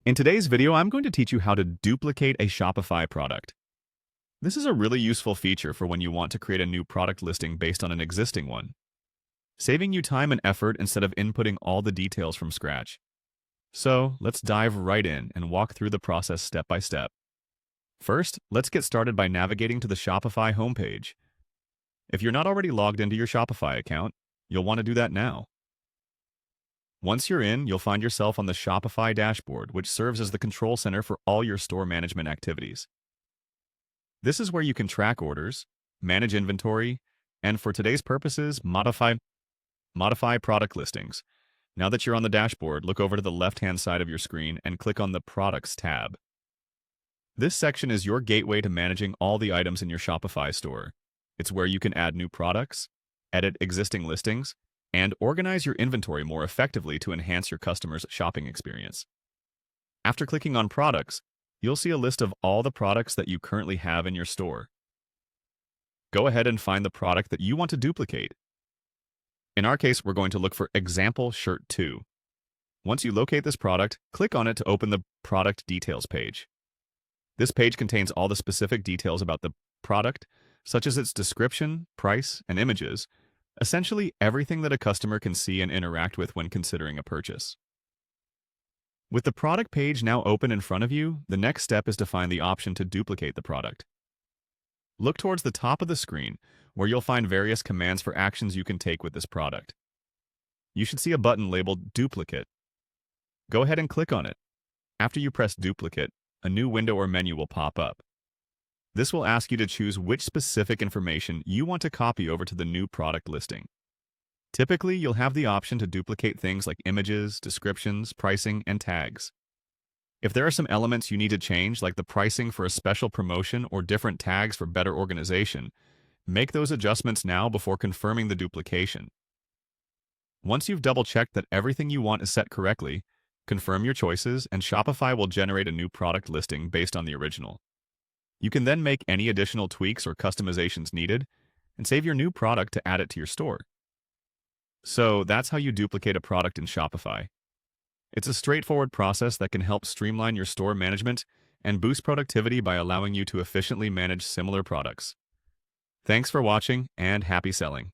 In today's video, I'm going to teach you how to duplicate a Shopify product. This is a really useful feature for when you want to create a new product listing based on an existing one, saving you time and effort instead of inputting all the details from scratch. So let's dive right in and walk through the process step by step. First, let's get started by navigating to the Shopify homepage. If you're not already logged into your Shopify account, you'll want to do that now. Once you're in, you'll find yourself on the Shopify dashboard, which serves as the control center for all your store management activities. This is where you can track orders, manage inventory, and for today's purposes, modify product listings. Now that you're on the dashboard, look over to the left-hand side of your screen and click on the Products tab. This section is your gateway to managing all the items in your Shopify store. It's where you can add new products, edit existing listings, and organize your inventory more effectively to enhance your customers' shopping experience. After clicking on Products, you'll see a list of all the products that you currently have in your store. Go ahead and find the product that you want to duplicate. In our case, we're going to look for Example Shirt 2. Once you locate this product, click on it to open the Product Details page. This page contains all the specific details about the product, such as its description, price, and images, essentially everything that a customer can see and interact with when considering a purchase. With the product page now open in front of you, the next step is to find the option to duplicate the product. Look towards the top of the screen, where you'll find various commands for actions you can take with this product. You should see a button labeled Duplicate. Go ahead and click on it. After you press Duplicate, a new window or menu will pop up. This will ask you to choose which specific information you want to copy over to the new product listing. Typically, you'll have the option to duplicate things like images, descriptions, pricing, and tags. If there are some elements you need to change, like the pricing for a special promotion or different tags for better organization, make those adjustments now before confirming the duplication. Once you've double-checked that everything you want is set correctly, confirm your choices and Shopify will generate a new product listing based on the original. You can then make any additional tweaks or customizations needed and save your new product to add it to your store. So that's how you duplicate a product in Shopify. It's a straightforward process that can help streamline your store management and boost productivity by allowing you to efficiently manage similar products. Thanks for watching and happy selling.